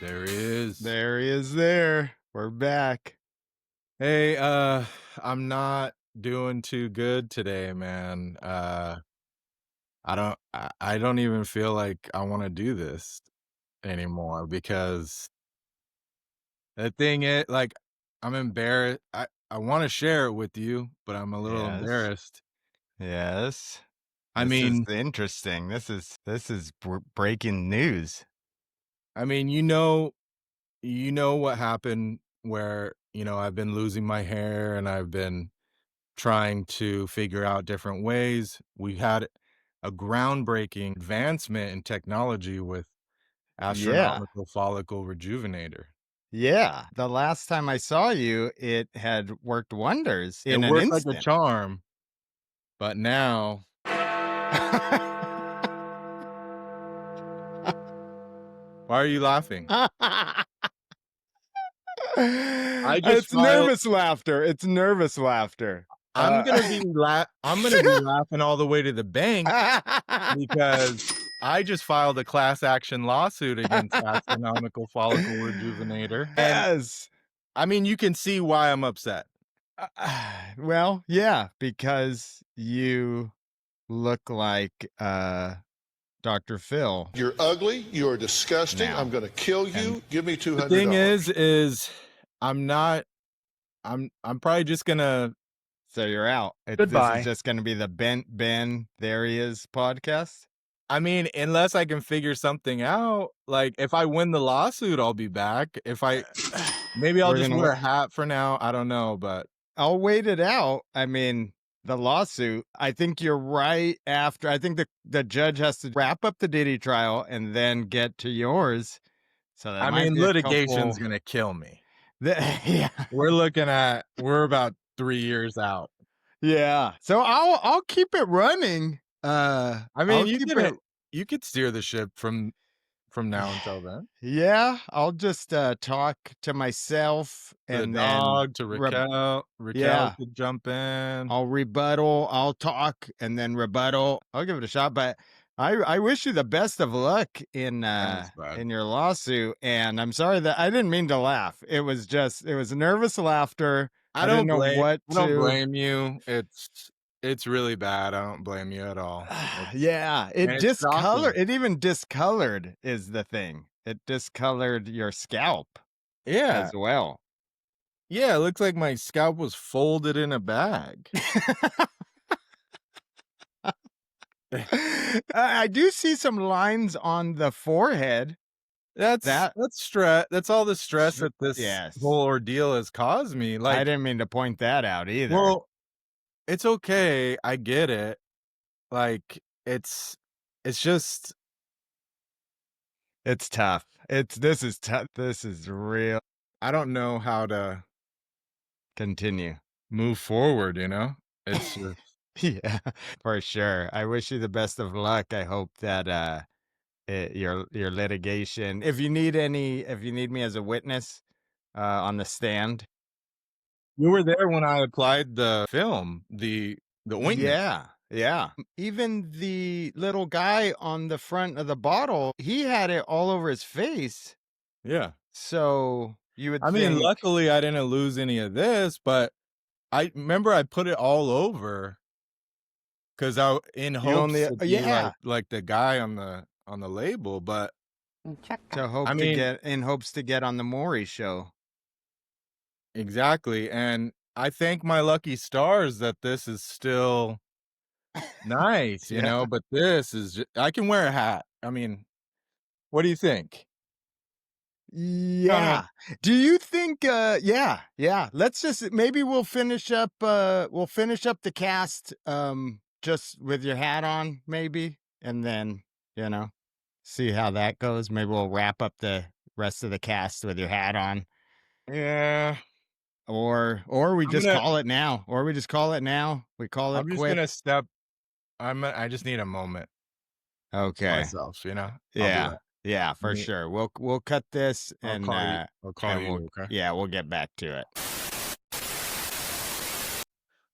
There is. There he is there. We're back. Hey, I'm not doing too good today, man. I don't even feel like I want to do this anymore because the thing is, like, I'm embarrassed. I want to share it with you, but I'm a little Yes. Yes. Yes. I This is mean, interesting. This is breaking news. I mean, you know what happened where, I've been losing my hair and I've been trying to figure out different ways. We had a groundbreaking advancement in technology with Yeah. astronomical follicle rejuvenator. Yeah. The last time I saw you, it had worked wonders It in an worked like a instant. charm, but now why are you laughing? I just It's filed nervous laughter. It's nervous laughter. I'm gonna be laughing all the way to the bank because I just filed a class action lawsuit against astronomical follicle rejuvenator, and Yes. I mean, you can see why I'm upset. Well, yeah, because you look like Dr. Phil You're ugly. You're disgusting. I'm now. going to kill And you. Give me The thing $200. is I'm not I'm probably just gonna so you're out. This is goodbye. just going to be the Ben There He Is podcast. I mean, unless I can figure something out, like, if I win the lawsuit, I'll be back. If I maybe I'll We're just going wear to a hat for now, I don't know, but I'll wait it out. I mean, the lawsuit, I think you're right after. I think the judge has to wrap up the Diddy trial and then get to yours. So there I might mean, be a litigation's couple. gonna kill me. Yeah. We're about 3 years out. Yeah. So I'll keep it running. I mean, I'll keep it. you could steer the ship from now until then. Yeah, I'll just talk to myself To the and then dog, to Raquel. Raquel yeah, could jump in. I'll rebuttal, I'll talk and then rebuttal. I'll give it a shot, but I wish you the best of luck Thanks, bud. in your lawsuit, and I'm sorry that I didn't mean to laugh. It was nervous laughter. I didn't know what I don't to. blame you. It's really bad. I don't blame you at all. Yeah, And it's shocking. it even discolored is the thing. It discolored your scalp Yeah. as well. Yeah, it looks like my scalp was folded in a bag. I do see some lines on the forehead. That That's stress. That's all the stress str that this yes. whole ordeal has caused me. I Like, didn't mean to point that out either. well, it's okay. I get it. Like, it's just It's tough. This is tough. This is real. I don't know how to Continue. move forward, you know? It's just Yeah, for sure. I wish you the best of luck. I hope that, your litigation if you need me as a witness, on the stand. you were there when I applied the film, the ointment. Yeah, yeah. Even the little guy on the front of the bottle, he had it all over his face, Yeah. so you would I mean, think luckily, I didn't lose any of this, but I remember I put it all over 'cause I in you hopes only to be yeah, like the guy on the label, but I mean in hopes to get on the Maury show. exactly, and I thank my lucky stars that this is still nice, Yeah. but this is I can wear a hat. I mean, what do you think? Kinda Yeah. Do you think yeah, yeah. Let's just maybe we'll finish up the cast just with your hat on maybe and then, you know, see how that goes. Maybe we'll wrap up the rest of the cast with your hat on yeah, or we I'm just gonna call it now. Or we just call it now. We call it I'm just gonna quits. step I just need a moment to Okay. myself, I'll be Yeah. right Yeah, let for me sure. We'll cut this I'll call and we'll you, okay? yeah, we'll get back to it.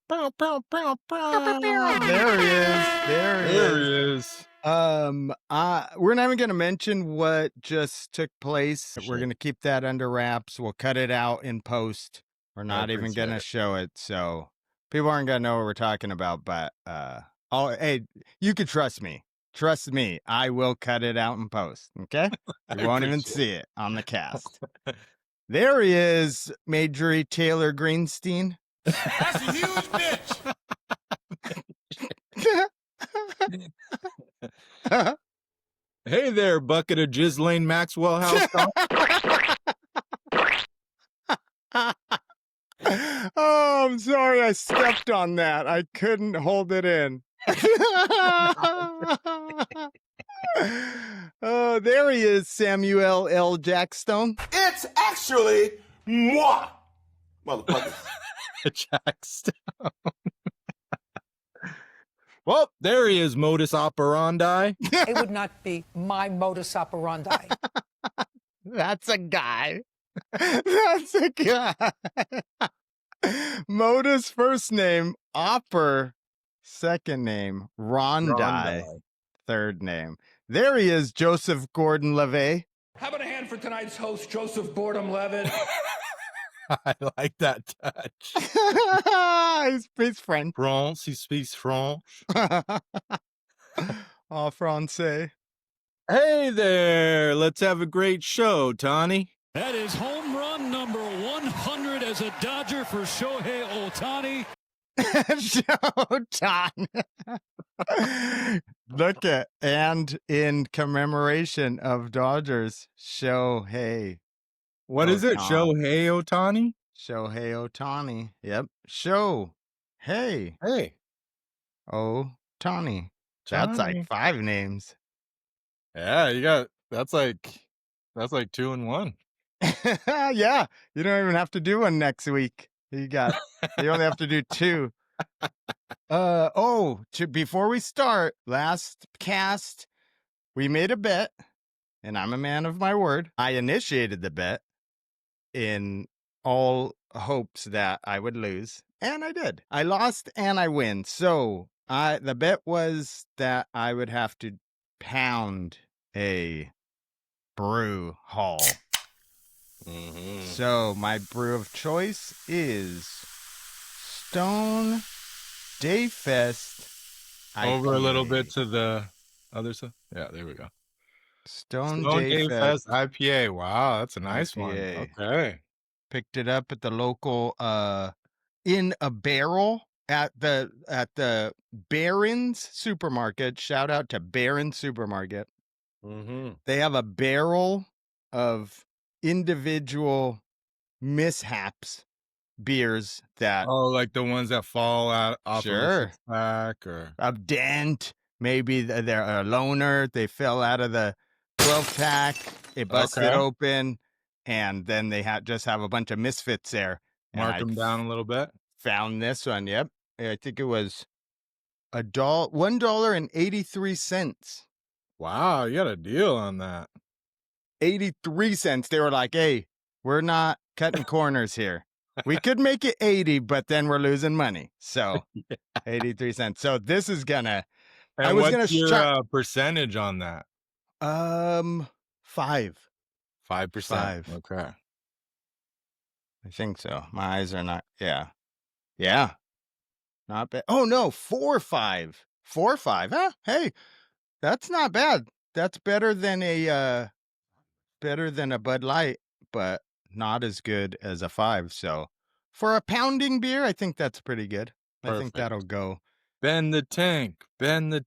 Pow, pow, pow, pow. There he is. There he There is. he is. We're not even going to mention what just took place. We're Sure. going to keep that under wraps. We'll cut it out in post. We're not even appreciate going to it. show it, so people aren't going to know what we're talking about. But hey, you can trust me. Trust me, I will cut it out in post. Okay, you won't even see it on the cast. There he is, Marjorie Taylor Greenstein. That's a huge bitch. Hey there, bucket of Ghislaine Maxwell House. Oh, I'm sorry I stepped on that. I couldn't hold it in. Oh, there he is, Samuel L. Jackstone. It's actually moi, motherfucker. Jackstone. Well, there he is, modus operandi. It would not be my modus operandi. That's a guy. That's a guy. Modus first name, Opper second name, Rondi third name. There he is, Joseph Gordon-Levitt. How about a hand for tonight's host, Joseph Boredom-Levitt? I like that touch. He's French. France, he speaks French. En français. Hey there, let's have a great show, Tani. That is home run number 100 as a Dodger for Shohei Ohtani. Showtime. Look at, and in commemoration of Dodgers, Shohei. What is it? Shohei Ohtani? Shohei Ohtani. Yep. Shohei Hey. Ohtani. That's like 5 names. Yeah, you got that's like 2 in 1. Yeah. You don't even have to do one next week. You only have to do 2. Before we start, last cast, we made a bet, and I'm a man of my word. I initiated the bet in all hopes that I would lose, and I did. I lost and I win. So the bet was that I would have to pound a brew hall. So my brew of choice is Stone Dayfest Over a little IPA. bit to the other side. Yeah, there we go. Stone Dayfest Dayfest IPA. Wow, that's a nice IPA. one. Okay. Picked it up at the local in a barrel at the Barron's supermarket. Shout out to Barron's supermarket. They have a barrel of individual mishaps beers that Like the ones that fall out off of Sure. the pack or a dent, maybe they're a loner, they fell out of the 12-pack, it busted Okay. open, and then they just have a bunch of misfits there. And mark I them down a little bit. found this one. Yep, I think it was $1.83. Wow, you got a deal on that. 83 cents. They were like, "Hey, we're not cutting corners here. We could make it 80, but then we're losing money." So 83 cents. So this is gonna. And I was what's gonna your percentage on that? 5. 5%. 5. Okay. I think so. My eyes are not. Yeah. Not bad. Oh no, 4.5. 4.5. Huh? Hey, that's not bad. That's better than a Bud Light, but not as good as a 5. So for a pounding beer, I think that's pretty good. I think Perfect. that'll go. Bend the tank. Bend the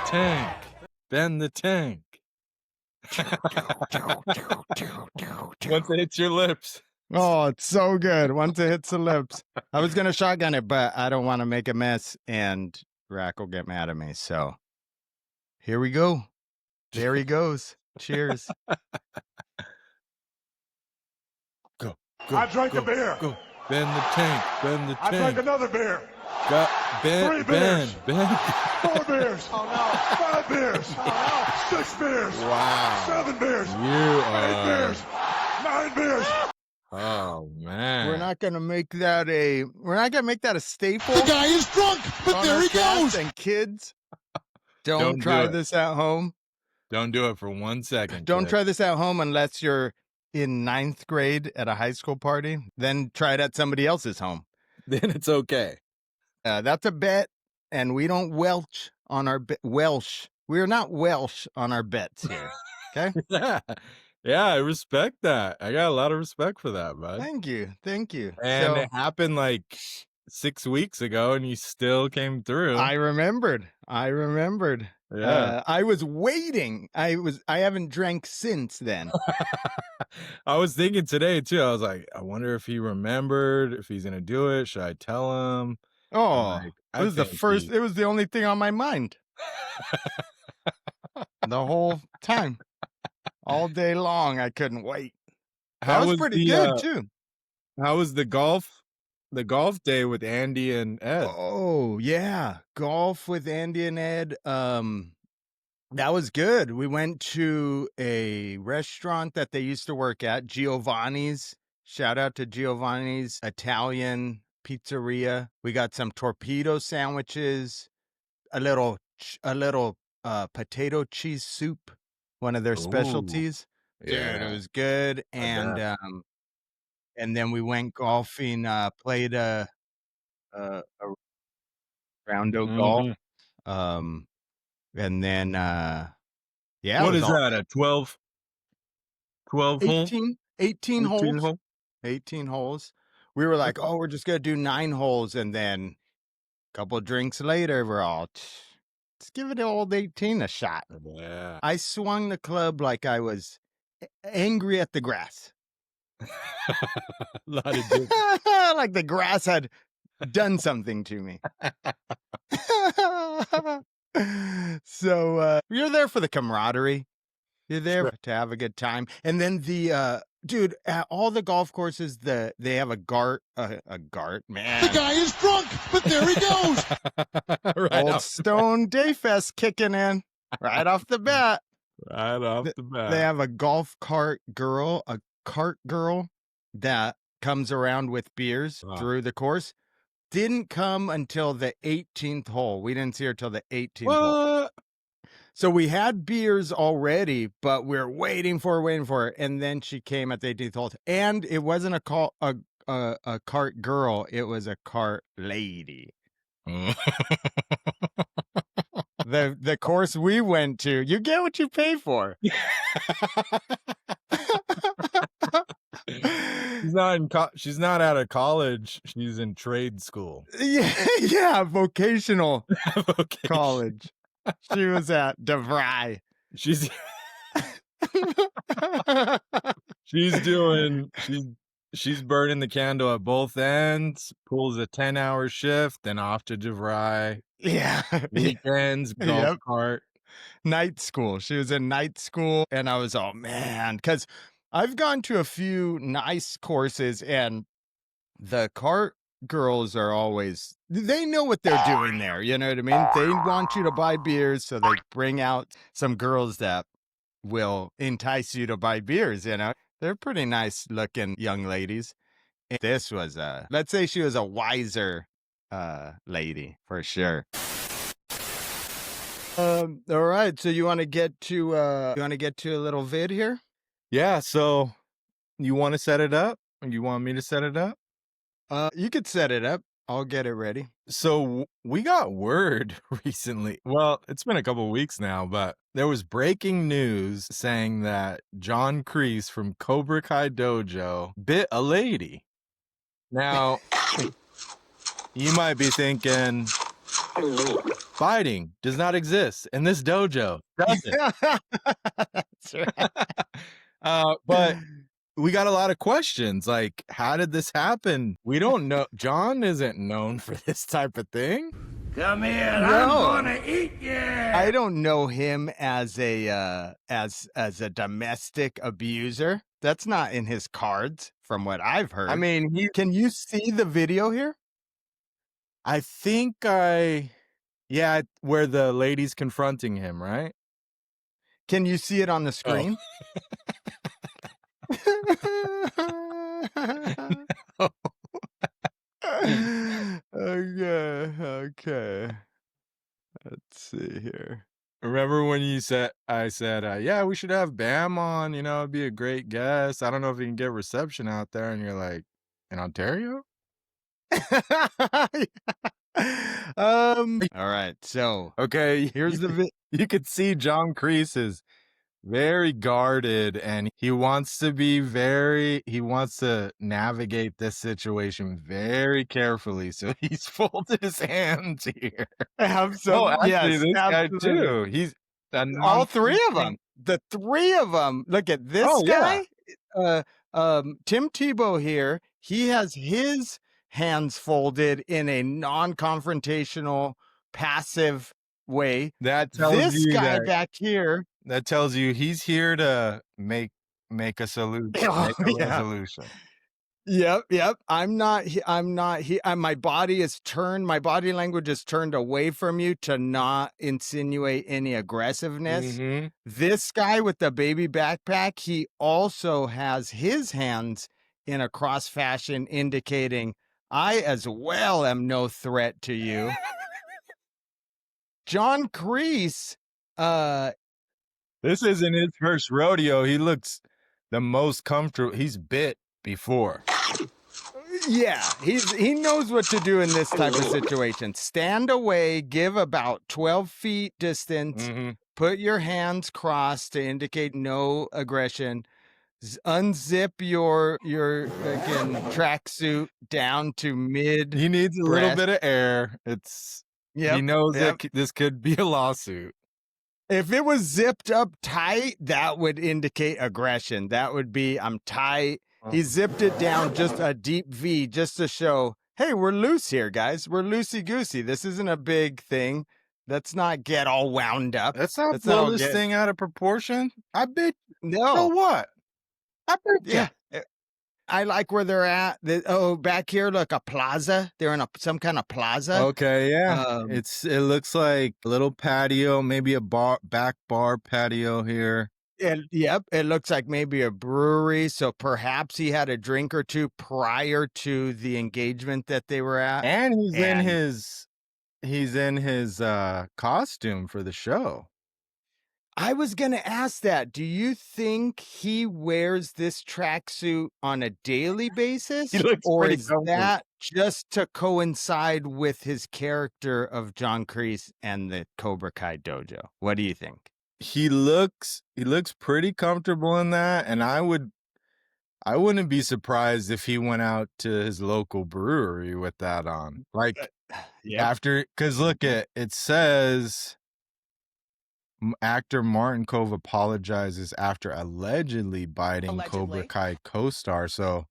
tank. Bend the tank. Once it hits your lips. Oh, it's so good. Once it hits the lips. I was gonna shotgun it, but I don't want to make a mess and Rack will get mad at me. So here we go. There he goes. Cheers. Go. I drank a beer. Go. Bend the tank. Bend the tank. I drank another beer. Go, Three beers. Ben. 4 beers. Oh no. 5 beers. Oh no. 6 beers. Wow. 7 beers. You 8 are. beers. 9 beers. Oh man. We're not gonna make that a staple. The guy is drunk, but on there our he cast. goes. And kids, Don't don't do try it. this at home. Don't do it for 1 second. Don't kid. try this at home unless you're in 9th grade at a high school party. Then try it at somebody else's home. Then it's okay. That's a bet, and we don't Welsh on our Welsh. We're not Welsh on our bets here. Okay. Yeah. Yeah, I respect that. I got a lot of respect for that, bud. Thank you. And So it happened like 6 weeks ago, and you still came through. I remembered. Yeah. I was waiting. I haven't drank since then. I was thinking today too. I was like, I wonder if he remembered, if he's gonna do it. Should I tell him? Oh, Like, it I was the think first. he- It was the only thing on my mind the whole time, all day long. I couldn't wait. That was pretty good too. How was the golf day with Andy and Ed? Oh yeah, golf with Andy and Ed. That was good. We went to a restaurant that they used to work at, Giovanni's. Shout out to Giovanni's Italian Pizzeria. We got some torpedo sandwiches, a little potato cheese soup, one of their Ooh, specialties. Dude, yeah. it was good. bet. And then we went golfing, played a roundo golf. Mhm. And then yeah, it What was is all that? A 12 hole? 18 18 holes. hole? 18 holes. We were like, oh, we're just gonna do 9 holes, and then a couple drinks later, we're all let's give it old 18 a shot. Yeah. I swung the club like I was angry at the grass. Lot of different. Like the grass had done something to me. So you're there for the camaraderie. You're there Sure. to have a good time. And then the dude, at all the golf courses, they have a gart, man. The guy is drunk, but there he goes. Right Old off, Stone Dayfest kicking in right off the bat. right off the bat. They have a cart girl that comes around with beers Wow. through the course. Didn't come until the 18th hole. We didn't see her till the 18th hole. What? So we had beers already, but we're waiting for her. And then she came at the 18th hole. And it wasn't a cart girl. It was a cart lady. The course we went to, you get what you pay for. She's not out of college. She's in trade school. Yeah, vocational Okay. college. She was at DeVry. She's burning the candle at both ends, pulls a 10-hour shift, then off to DeVry. Yeah. Weekends, golf Yep. cart. Night school. She was in night school, and I was, oh man, because I've gone to a few nice courses, and the cart girls are always, they know what they're doing there. You know what I mean? They want you to buy beers, so they bring out some girls that will entice you to buy beers. You know, they're pretty nice looking young ladies. And this was let's say she was a wiser lady for sure. All right, so you want to get to a little vid here? Yeah, so you want to set it up? Or you want me to set it up? You could set it up. I'll get it ready. So we got word recently. Well, it's been a couple weeks now, but there was breaking news saying that John Kreese from Cobra Kai Dojo bit a lady. Now, you might be thinking, fighting does not exist in this dojo, does it? That's right. But we got a lot of questions, like, how did this happen? We don't know. John isn't known for this type of thing. Come here, No. I'm gonna eat you. I don't know him as a as a domestic abuser. That's not in his cards, from what I've heard. I mean, can you see the video here? I think yeah, where the lady's confronting him, right? Can you see it on the Oh. screen? Okay, okay. Let's see here. Remember when I said, "Yeah, we should have Bam on, it'd be a great guest. I don't know if he can get reception out there," and you're like, "In Ontario?" All right, so Okay, here's the you could see John Kreese is very guarded, and he wants to navigate this situation very carefully, so he's folded his hands here. have Oh, some actually, yes, this guy absolutely. too, he's a All 3 of non-speaking. them. The 3 of them. Look at this Oh, yeah. guy, uh, Tim Tebow here, he has his hands folded in a non-confrontational, passive way. That tells This you guy that back here he's here to make a solution, oh, make a yeah. resolution. Yep, yep. I'm not he my body is turned my body language is turned away from you to not insinuate any aggressiveness. Mhm. This guy with the baby backpack, he also has his hands in a cross fashion indicating, "I as well am no threat to you." John Kreese, uh This isn't his first rodeo, he looks the most comfortable he's bit before. yeah, he knows what to do in this type of situation. Stand away, give about 12 feet distance, Mhm. put your hands crossed to indicate no aggression. Unzip your again tracksuit down to mid He needs a little breast. bit of air. He Yep, knows yep. that this could be a lawsuit. If it was zipped up tight, that would indicate aggression. That would be I'm tight. He zipped it down just a deep V just to show, hey, we're loose here, guys. We're loosey goosey. This isn't a big thing. Let's not get all wound up. Let's not Let's not blow all this get thing out of proportion. I bet so no. what? I bet ya. Yeah. I like where they're at. Back here, look, a plaza. They're in some kind of plaza. Okay, yeah. Um, It looks like a little patio, maybe a back bar patio here. Yep, it looks like maybe a brewery. So perhaps he had a drink or two prior to the engagement that they were at. And And he's in his costume for the show. I was gonna ask that. Do you think he wears this tracksuit on a daily basis, He looks or pretty is comfy. that just to coincide with his character of John Kreese and the Cobra Kai dojo? What do you think? He looks pretty comfortable in that, and I wouldn't be surprised if he went out to his local brewery with that on. Like Yep. cuz look at it says actor Martin Kove apologizes after allegedly biting Cobra Allegedly. Kai co-star, so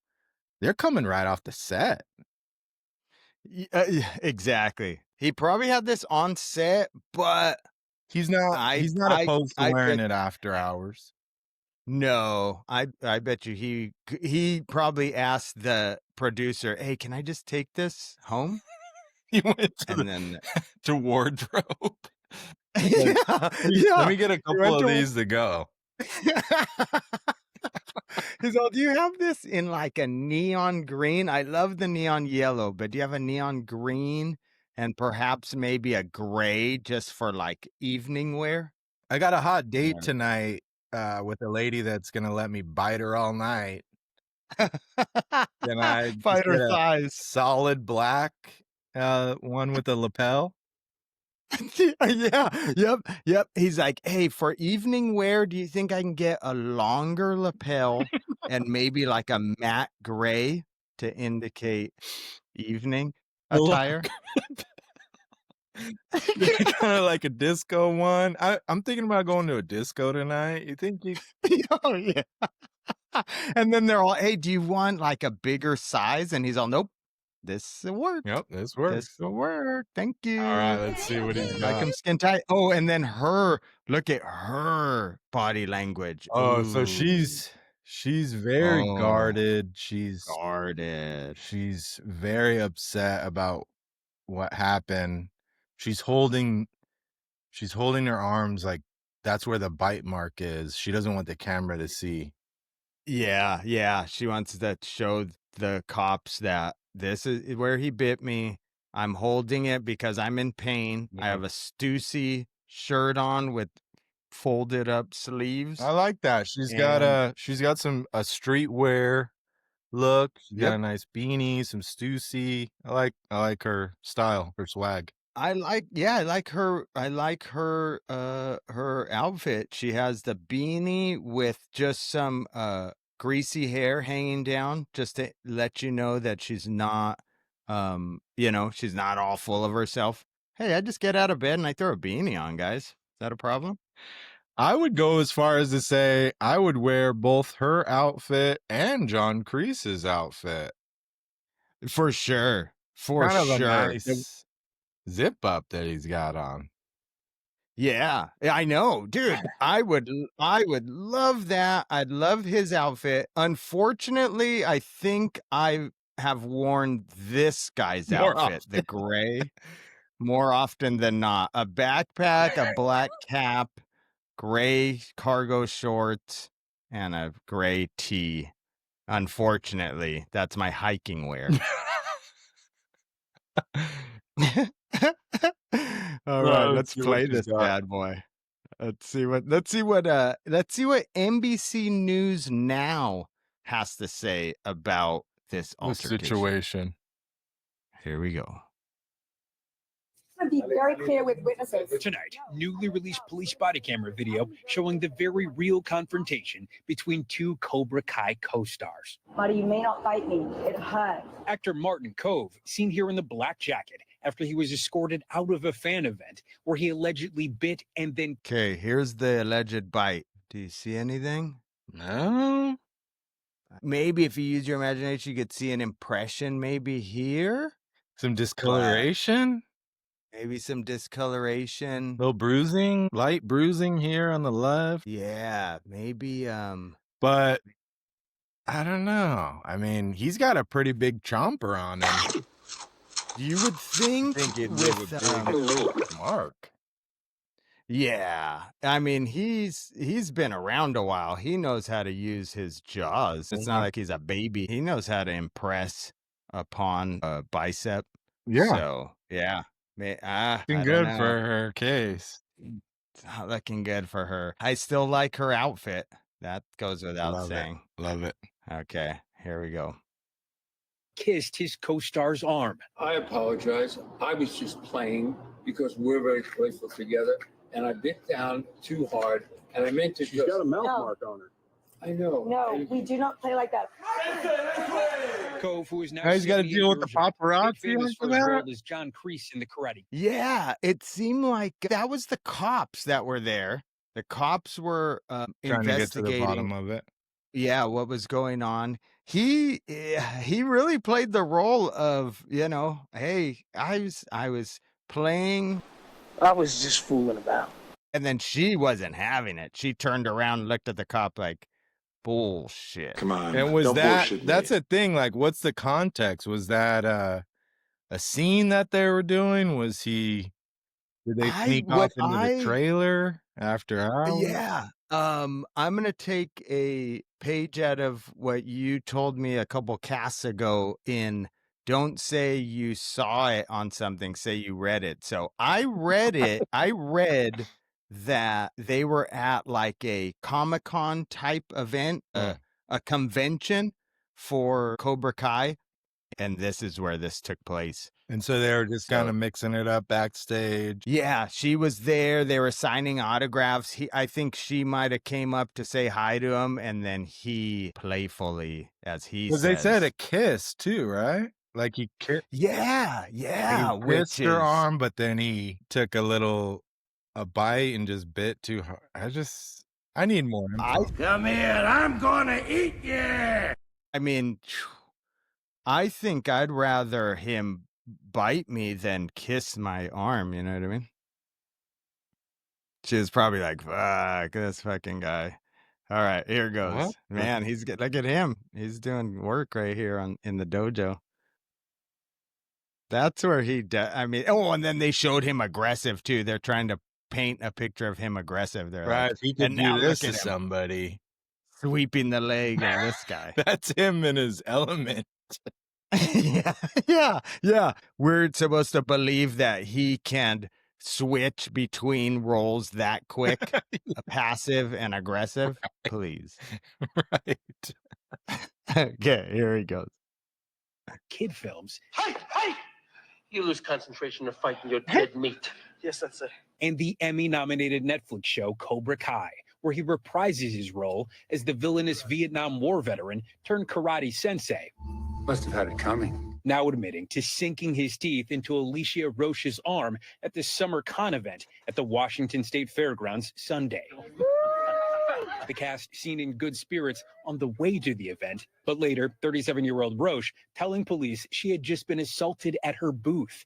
they're coming right off the set. Yeah, exactly. He probably had this on set, but He's not I he's not I opposed to I wearing bet it after hours. no, I bet you he probably asked the producer, "Hey, can I just take this home?" He went And then to wardrobe. Like, yeah, let yeah. me get a He couple went of to these to go. He's all, "Do you have this in like a neon green? I love the neon yellow, but do you have a neon green and perhaps maybe a gray just for like evening wear?" I got a hot date Yeah. tonight, with a lady that's gonna let me bite her all night. Can I just Fight get her a thighs. solid black, one with a lapel? Yeah, yep, yep. He's like, "Hey, for evening wear, do you think I can get a longer lapel and maybe like a matte gray to indicate evening A lo attire?" Kinda like a disco one. I'm thinking about going to a disco tonight. You think you Oh, yeah. And then they're all, "Hey, do you want like a bigger size?" And he's all, "Nope, this will work. Yep, this This works. will work. Thank you. Alright, let's see what he's Like got. him skin tight." Oh, and then look at her body language. Oh, so Ooh. she's very Oh, guarded. guarded. She's very upset about what happened. She's holding she's holding her arms like that's where the bite mark is. She doesn't want the camera to see. Yeah, yeah. She wants to show the cops that this is where he bit me. I'm holding it because I'm in pain. I Yeah. have a Stussy shirt on with folded up sleeves. I like that. And She's got some a streetwear look. She's got yep, a nice beanie, some Stussy. I like her style, her swag. I like her outfit. She has the beanie with just some greasy hair hanging down just to let you know that she's not she's not all full of herself. Hey, I just get out of bed and I throw a beanie on, guys. Is that a problem? I would go as far as to say I would wear both her outfit and John Kreese's outfit. For sure. For Kind of a sure. nice zip up that he's got on. Yeah, I know, dude. I would love that. I'd love his outfit. Unfortunately, I think I have worn this guy's More outfit, the gray, more often than not. A backpack, a black cap, gray cargo shorts, and a gray tee. Unfortunately, that's my hiking wear. All right, let's see what play she's this got. bad boy. Let's see what NBC News Now has to say about this The altercation. situation. Here we go. To be very clear with witnesses. Tonight, newly released police body camera video showing the very real confrontation between two Cobra Kai co-stars. Buddy, you may not bite me. It hurts. Actor Martin Kove, seen here in the black jacket after he was escorted out of a fan event where he allegedly bit and then Okay, here's the alleged bite. Do you see anything? No? Maybe if you use your imagination, you could see an impression maybe here. Some discoloration? Maybe some discoloration. Little bruising, light bruising here on the left. Yeah, maybe But I don't know. I mean, he's got a pretty big chomper on him. you would think it'd with a big mark. yeah. I mean, he's been around a while. He knows how to use his jaws. It's not like he's a baby. He knows how to impress upon a bicep. Yeah. So, yeah. I Looking don't good know. for her case. It's not looking good for her. I still like her outfit. That goes without Love saying. it. Love it. Okay, here we go. kissed his co-star's arm. I apologize. I was just playing because we're very playful together, and I bit down too hard, and I meant to. She's got a mouth No. mark on her. I know. No, we do not play like that. Cove, who is now Now he's got to 78 deal with the years old, paparazzi famous for after his that? role as John Kreese in The Karate. Yeah, it seemed like that was the cops that were there. The cops were Trying to get to the investigating. bottom of it. Yeah, what was going on? He really played the role of, hey, I was playing, I was just fooling about. and then she wasn't having it. She turned around and looked at the cop like, bullshit. Come on. And was don't that bullshit me. that's a thing, like what's the context? Was that a scene that they were doing? Did they sneak off into the trailer after hours? Yeah. I'm gonna take a page out of what you told me a couple casts ago in don't say you saw it on something, say you read it. So I read it. I read that they were at like a Comic-Con type event, a convention for Cobra Kai, and this is where this took place. And so they were just kind of mixing it up backstage. Yeah, she was there. They were signing autographs. I think she might have came up to say hi to him, and then he playfully, as he Because says, they said a kiss too, right? Like he kissed, yeah, he which kissed her is arm, but then he took a bite and just bit too hard. I need more info. Come here. I'm gonna eat you. I mean, I think I'd rather him bite me than kiss my arm. You know what I mean? She was probably like, "Fuck this fucking guy." All right, here goes. What? Man, he's good. Look at him. He's doing work right here in the dojo. That's where he does. I mean, oh, and then they showed him aggressive too. They're trying to paint a picture of him aggressive. They're Right, like, if he and could now do this look to at him somebody. sweeping the leg of this guy. That's him in his element. Yeah. We're supposed to believe that he can switch between roles that quick, passive and aggressive. Please. Right. Okay, here he goes. Kid films. Hey, hey! You lose concentration of fighting your dead meat. Yes, that's it. And the Emmy-nominated Netflix show Cobra Kai, where he reprises his role as the villainous Vietnam War veteran turned karate sensei. Must have had it coming. Now admitting to sinking his teeth into Alicia Roche's arm at the Summer Con event at the Washington State Fairgrounds Sunday. The cast seen in good spirits on the way to the event, but later, 37-year-old Roche telling police she had just been assaulted at her booth.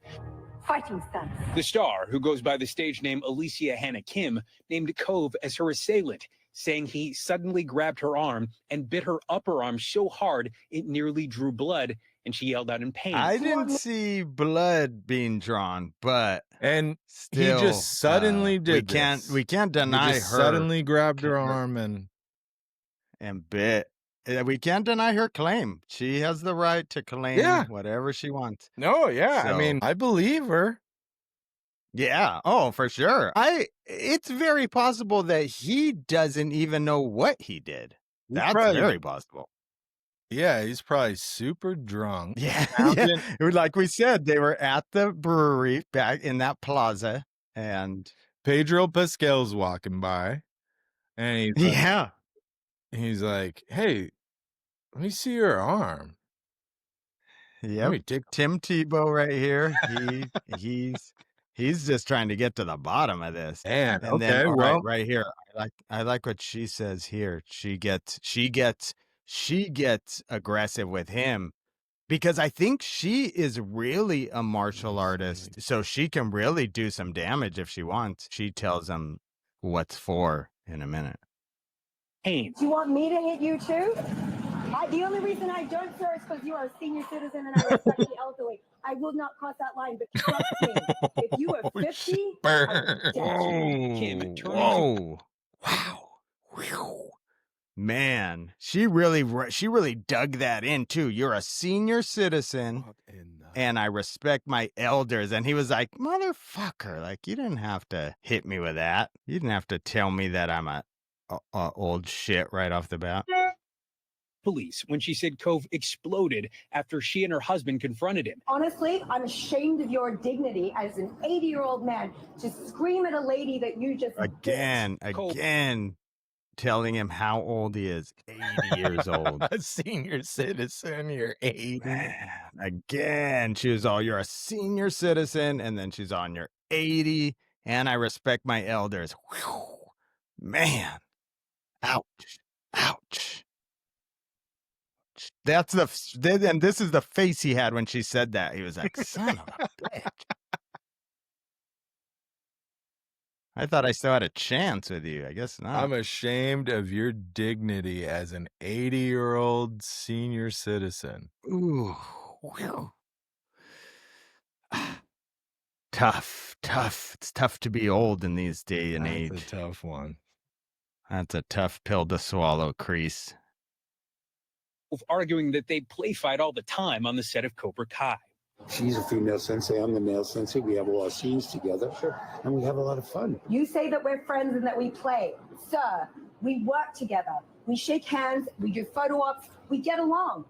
Fighting stance. The star, who goes by the stage name Alicia Hannah Kim, named Cove as her assailant, saying he suddenly grabbed her arm and bit her upper arm so hard it nearly drew blood, and she yelled out in pain. I didn't see blood being drawn, but And still, he just suddenly did this. we can't He deny just her suddenly grabbed her arm and bit. We can't deny her claim. She has the right to claim whatever she wants. no, yeah. I So- mean, I believe her. Yeah. Oh, for sure. It's very possible that he doesn't even know what he did. He's That's probably- very possible. Yeah, he's probably super drunk. Yeah. Mountain- It was like we said, they were at the brewery back in that plaza, and Pedro Pascal's walking by, and he's like, "Hey, let me see your arm." Yep. me take- Tim Tebow right here. He's just trying to get to the bottom of this. Man, And then okay, all well, right here. I like what she says here. She gets aggressive with him because I think she is really a martial artist, so she can really do some damage if she wants. She tells him what's for in a minute. Pain. Do you want me to hit you too? The only reason I don't, sir, is because you are a senior citizen and I respect the elderly. I will not cross that line, but trust me, if you are 50, I will death you. Kim turns Whoa. Wow. Whew. Man, she really dug that in too. You're a senior citizen and I respect my elders. And he was like, motherfucker, like you didn't have to hit me with that. You didn't have to tell me that I'm a old shit right off the bat. police when she said Cove exploded after she and her husband confronted him. Honestly, I'm ashamed of your dignity as an 80-year-old man to scream at a lady that you just Again, telling him how old he is. 80 years old. A senior citizen, you're 80. Man, again, she was all, you're a senior citizen, and then she's on, you're 80, and I respect my elders. Whew. Man. Ouch. Ouch. And this is the face he had when she said that. He was like, son of a bitch. I thought I still had a chance with you. I guess not. I'm ashamed of your dignity as an 80-year-old senior citizen. Ooh. Whew. Tough. It's tough to be old in these day and age. That's a tough one. That's a tough pill to swallow, Crease. Arguing that they play fight all the time on the set of Cobra Kai. She's a female sensei, I'm the male sensei. We have a lot of scenes together, and we have a lot of fun. You say that we're friends and that we play. Sir, we work together. We shake hands, we do photo ops, we get along.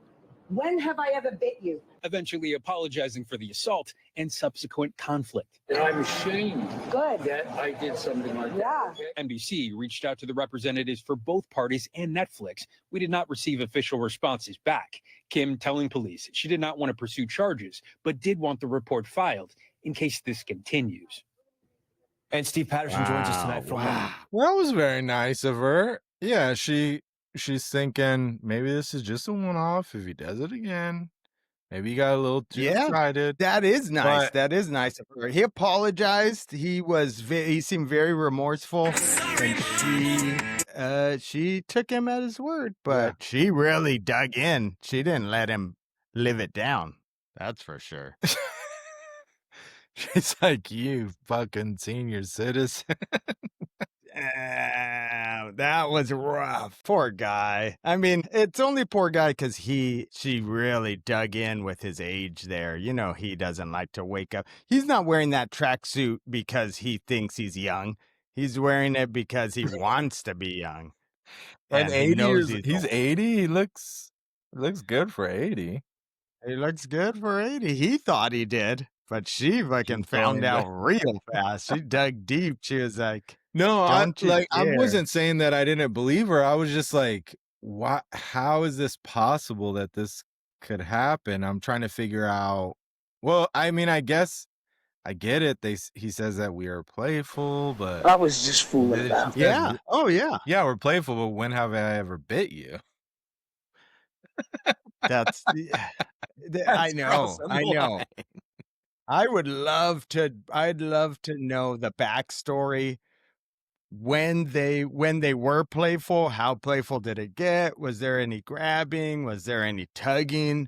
When have I ever bit you? Eventually apologizing for the assault and subsequent conflict. And I'm ashamed Good. that I did something like Yeah. that. Okay? NBC reached out to the representatives for both parties and Netflix. We did not receive official responses back. Kim telling police she did not want to pursue charges, but did want the report filed in case this continues. And Steve Patterson joins us tonight from Well, that was very nice of her. Yeah, she's thinking maybe this is just a one-off. If he does it again, maybe he got a little too excited. That is nice. But- That is nice of her. He apologized. He seemed very remorseful, and she took him at his word. But she really dug in. She didn't let him live it down. That's for sure. She's like, "You fucking senior citizen." That was rough. Poor guy. I mean, it's only poor guy because she really dug in with his age there. You know, he doesn't like to wake up. He's not wearing that tracksuit because he thinks he's young. He's wearing it because he wants to be young. And And he 80 knows years he's old. 80, he looks good for 80. He looks good for 80. He thought he did, but she fucking found found out out. real fast. She dug deep. She was like, No, don't you I dare. wasn't saying that I didn't believe her. I was just like, "Why how is this possible that this could happen?" I'm trying to figure out well, I mean, I guess I get it. He says that we are playful, but I was just fooling he about. says, Yeah. Oh, yeah. "Yeah, we're playful, but when have I ever bit you?" That's I That's know. crossing I the know. line. I'd love to know the backstory when they were playful. How playful did it get? Was there any grabbing? Was there any tugging?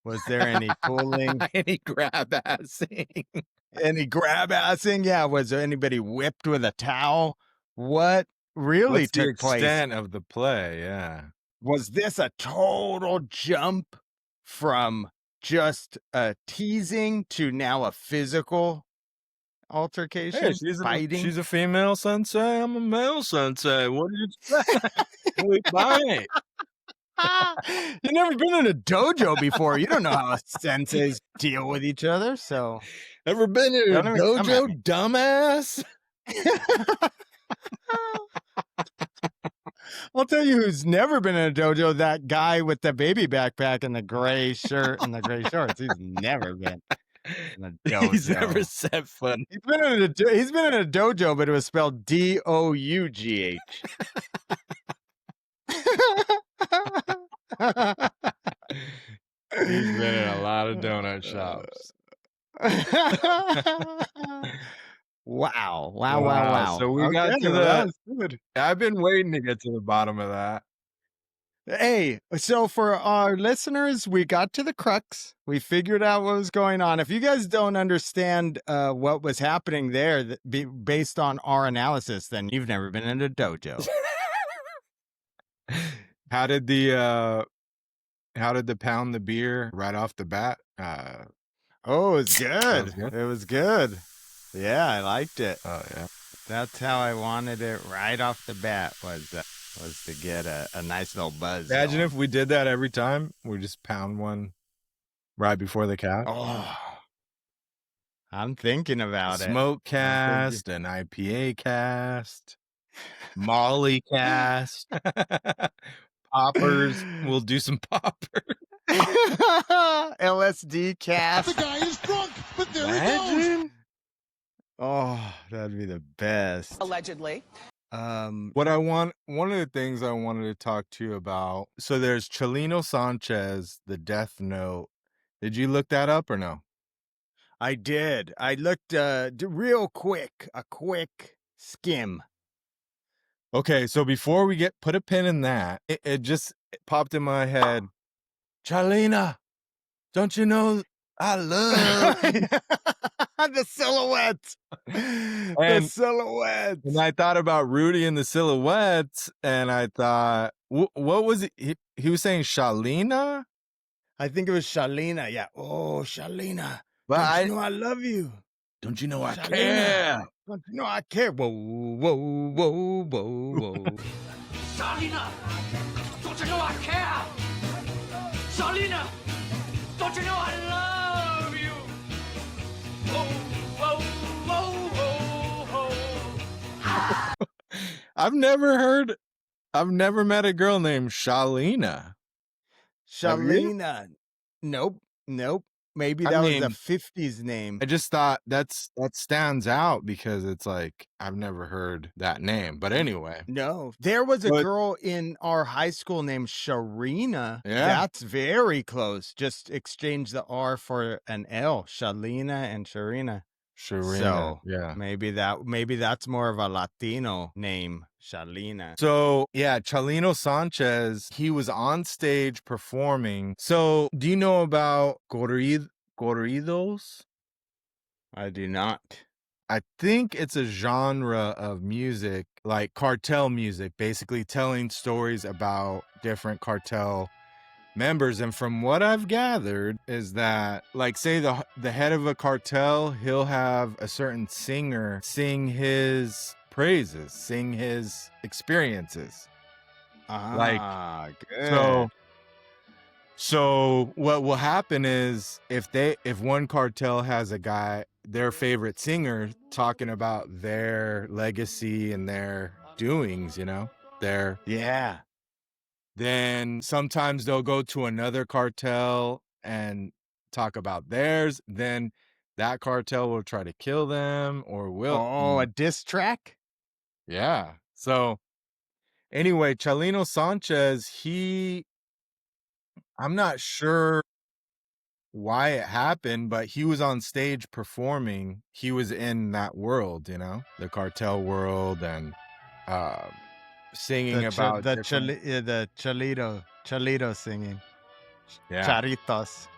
Was there any pulling? Any grab assing. Any grab assing? Yeah. Was there anybody whipped with a towel? What really What's the took place? extent of the play? Yeah. Was this a total jump from just a teasing to now a physical Hey, altercation? Fighting? she's a female sensei. I'm a male sensei. What did you expect? We fight. You've never been in a dojo before. You don't know how senseis deal with each other, so Ever been in a don't even come at me. dojo, dumbass? I'll tell you who's never been in a dojo, that guy with the baby backpack and the gray shirt and the gray shorts. He's never been in a dojo. He's never set foot. He's been in a dojo, but it was spelled DOUGH. He's been in a lot of donut shops. Wow. So we got to that the was good. I've been waiting to get to the bottom of that. Hey, so for our listeners, we got to the crux. We figured out what was going on. If you guys don't understand what was happening there based on our analysis, then you've never been in a dojo. How did the pound the beer right off the bat? Oh, it was good. was good? It was good. Yeah, I liked it. Oh yeah. That's how I wanted it right off the bat was to get a nice little buzz. Imagine going. if we did that every time. We just pound one right before the cast. Oh, I'm thinking about it. Smoke cast, an IPA cast, Molly cast, poppers. We'll do some poppers. LSD cast. The guy is drunk, but there he goes. Imagine. Oh, that'd be the best. Allegedly. One of the things I wanted to talk to you about. So there's Chalino Sanchez, the Death Note. Did you look that up or no? I did. I looked real quick, a quick skim. Okay, so before we put a pin in that, it just popped in my head. Chalina, don't you know I love The silhouette. The silhouette. And I thought about Rudy and the Silhouettes, and I thought, what was it? He was saying Shalina? I think it was Shalina. Yeah. Oh, Shalina. But Don't you know I love you? Don't you know I Shalina. care? Don't you know I care? Whoa, whoa, whoa, whoa, whoa. Salina, don't you know I care? Salina, don't you know I love you? Whoa, whoa, whoa, whoa, whoa. I've never met a girl named Shalina. Have you? Shalina. Nope. Maybe that was a 50s name. I just thought that stands out because it's like I've never heard that name. But anyway. No, there was a girl in our high school named Sharina. Yeah. That's very close. Just exchange the R for an L. Shalina and Sharina. So yeah. maybe that's more of a Latino name, Shalina. So yeah, Chalino Sanchez, he was on stage performing. So do you know about corridos? I do not. I think it's a genre of music, like cartel music, basically telling stories about different cartel members. And from what I've gathered is that, like, say the head of a cartel, he'll have a certain singer sing his praises, sing his experiences. Like, Ah, so good. so what will happen is if one cartel has a guy, their favorite singer, talking about their legacy and their doings, their Yeah. then sometimes they'll go to another cartel and talk about theirs. Then that cartel will try to kill them or will, Oh, a diss track? yeah. So anyway, Chalino Sanchez, I'm not sure why it happened, but he was on stage performing. He was in that world, the cartel world, and singing about different. The Chalito singing. Yeah. Charitos.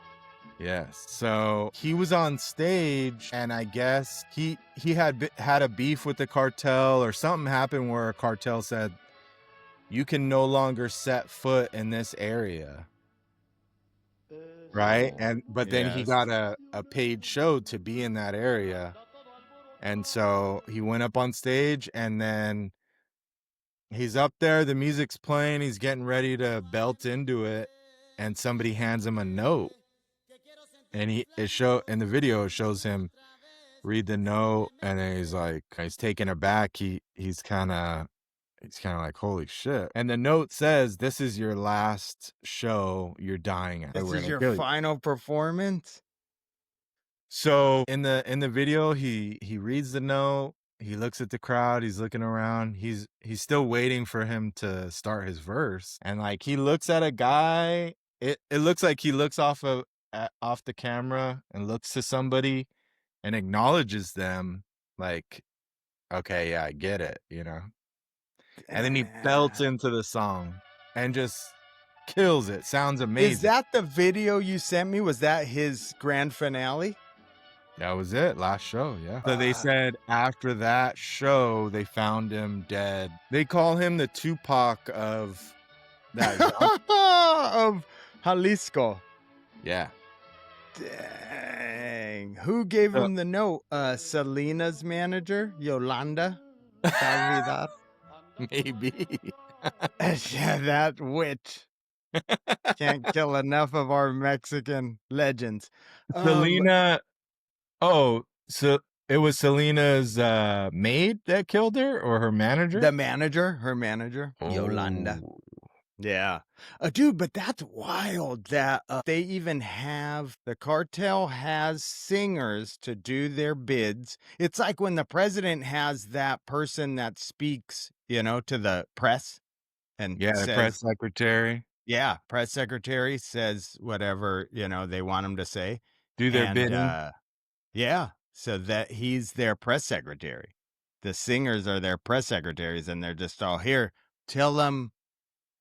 Yes. So he was on stage, and I guess he had a beef with the cartel, or something happened where a cartel said, "You can no longer set foot in this area." Right? But then he Yes. got a paid show to be in that area. And so he went up on stage, and then he's up there, the music's playing, he's getting ready to belt into it, and somebody hands him a note. And in the video it shows him read the note, and then he's taken aback. He's kind of like, holy shit. And the note says, "This is your last show. You're dying at. This We're is gonna your kill you." final performance? So in the video, he reads the note, he looks at the crowd, he's looking around, he's still waiting for him to start his verse. And like he looks at a guy, it looks like he looks off the camera and looks to somebody and acknowledges them, like, okay, yeah, I get it, And then he belts into the song and just kills it. Sounds amazing. Is that the video you sent me? Was that his grand finale? That was it. Last show, yeah. So they said after that show, they found him dead. They call him the Tupac of that genre. Of Jalisco. Yeah. Dang. Who gave him the note? Selena's manager, Yolanda? Navidad? Maybe. Yeah, that witch. Can't kill enough of our Mexican legends. Selena. Oh, so it was Selena's maid that killed her, or her manager? Her manager, Yolanda. Oh. Yeah. Dude, but that's wild that they even have, the cartel has singers to do their bids. It's like when the president has that person that speaks, to the press and Yeah, says, the press secretary. Yeah, press secretary says whatever, they want him to say. Do their bidding. Yeah, so that he's their press secretary. The singers are their press secretaries, and they're just all here. Tell them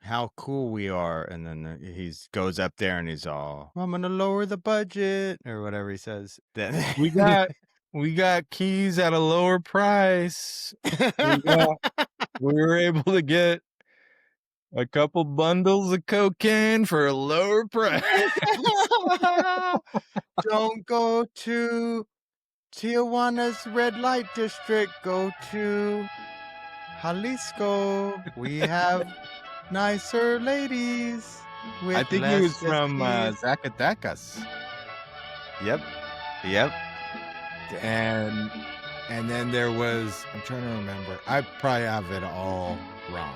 how cool we are, and then he goes up there and he's all, "I'm gonna lower the budget," or whatever he says. We got keys at a lower price. We were able to get a couple bundles of cocaine for a lower price. Don't go to Tijuana's red light district. Go to Jalisco. We have nicer ladies. I think he was from Zacatecas. Yep. And then there was, I'm trying to remember. I probably have it all wrong.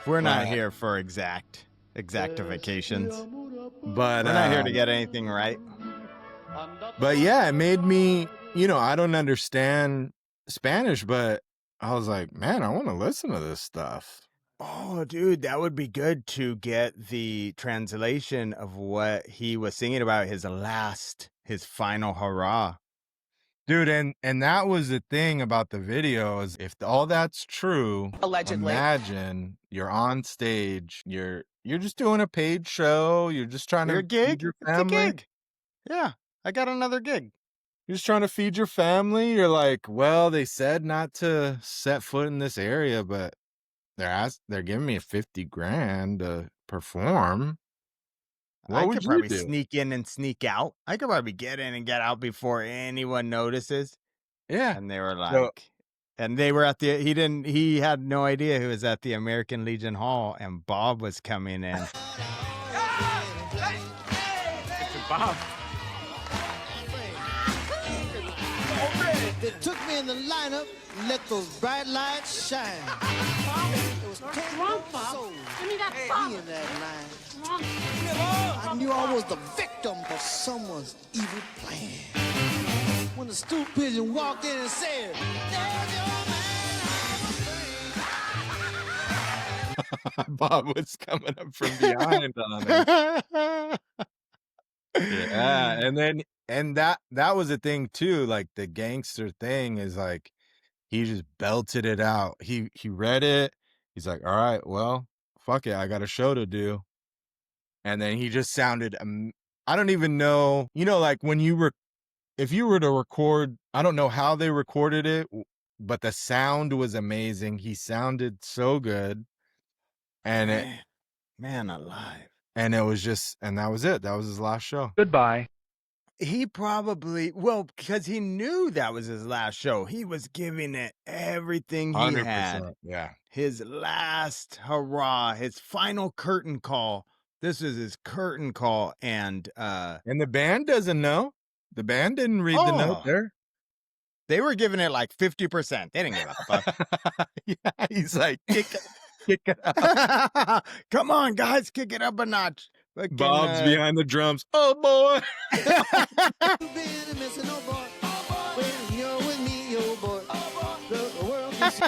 We're not here for exactifications. But we're not here to get anything right. But yeah, it made me, I don't understand Spanish, but I was like, man, I want to listen to this stuff. Oh, dude, that would be good to get the translation of what he was singing about, his final hurrah. Dude, and that was the thing about the video, is if all that's true, Allegedly. Imagine you're on stage, you're just doing a paid show, you're just trying to feed your family. It's a gig. Yeah, I got another gig. You're just trying to feed your family. You're like, well, they said not to set foot in this area, but they're giving me 50 grand to perform. I What could would you probably do? sneak in and sneak out. I could probably get in and get out before anyone notices. Yeah. And they were So like, and they were at the, he had no idea who was at the American Legion Hall, and Bob was coming in. Bob. They took me in the lineup, let those bright lights shine. It was wrong, Bob. Give me that Bob. Me in that line. I knew I was the victim of someone's evil plan. When the stool pigeon walked in and said, "There's your man." Bob was coming up from behind on him. Yeah, and that was a thing too. Like the gangster thing is like he just belted it out. He read it. He's like, all right, well, fuck it, I got a show to do. And then he just sounded. I don't even know. You know, like when if you were to record, I don't know how they recorded it, but the sound was amazing. He sounded so good, and Man alive. and it was just, and that was it. That was his last show. Goodbye. He probably, well, because he knew that was his last show. He was giving it everything he 100%. had. Yeah. His last hurrah, his final curtain call. This is his curtain call. And the band doesn't know. The band didn't read the note there. They were giving it like 50%. They didn't give a fuck. Yeah, he's like, kick it up. Come on, guys, kick it up a notch. Fucking, Bob's behind the drums. Oh, boy. When you're with me, oh boy, the world is...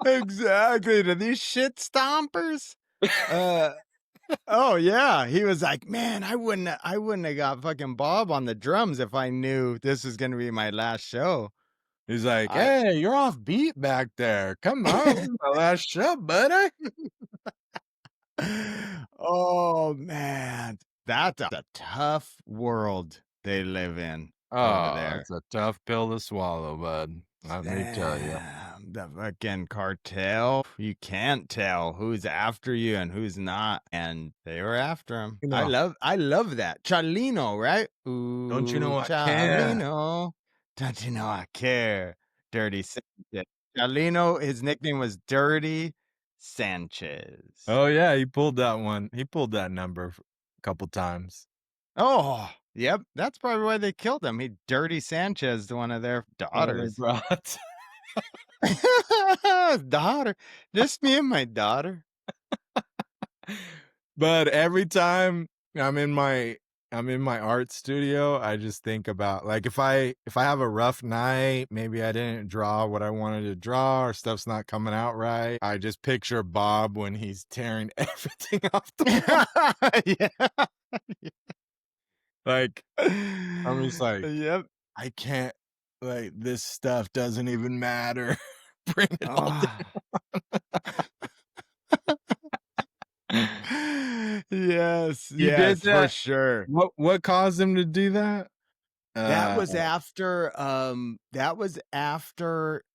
Exactly. To these shit stompers. Oh yeah. He was like, man, I wouldn't have got fucking Bob on the drums if I knew this was gonna be my last show. He's like, hey, you're off beat back there. Come on, this is my last show, buddy. Oh man, that's a tough world they live in over Oh, there. it's a tough pill to swallow, bud. Let me tell you. The fucking cartel, you can't tell who's after you and who's not, and they were after him. You know. I love that. Chalino, right? Ooh, Don't you know I care? Chalino. Don't you know I care? Dirty Sanchez. Chalino, his nickname was Dirty Sanchez. Oh, yeah, he pulled that one. He pulled that number a couple times. Oh, yep. That's probably why they killed him. He Dirty Sanchez, one of their daughters. Daughter. Just me and my daughter. But every time I'm in my art studio, I just think about, like, if I have a rough night, maybe I didn't draw what I wanted to draw or stuff's not coming out right, I just picture Bob when he's tearing everything off the wall. Yeah. Like, I'm just like, Yep. I can't, like, this stuff doesn't even matter. Bring it all down. Yes, You yes, did that? for sure. What caused him to do that? That was after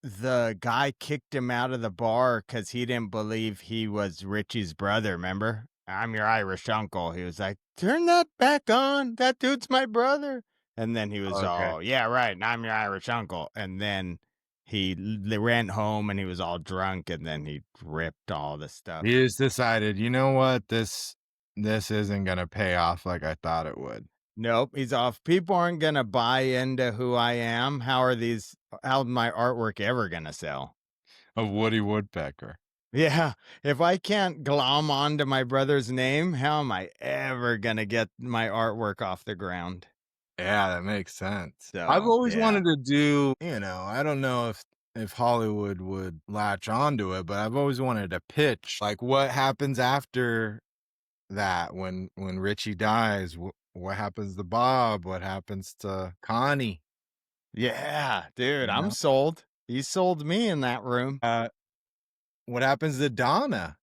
the guy kicked him out of the bar because he didn't believe he was Richie's brother, remember? I'm your Irish uncle. He was like, turn that back on. That dude's my brother. And then he was all, yeah, right. And I'm your Irish uncle. And then they ran home and he was all drunk and then he ripped all the stuff. He just decided, you know what? This isn't going to pay off like I thought it would. Nope, he's off. People aren't going to buy into who I am. How's my artwork ever going to sell? A Woody Woodpecker. Yeah, if I can't glom onto my brother's name, how am I ever going to get my artwork off the ground? Yeah, that makes sense. So, I've always wanted to do, I don't know if Hollywood would latch onto it, but I've always wanted to pitch, like, what happens after that when Richie dies? What happens to Bob? What happens to Connie? Yeah, dude, I'm sold. You sold me in that room. What happens to Donna?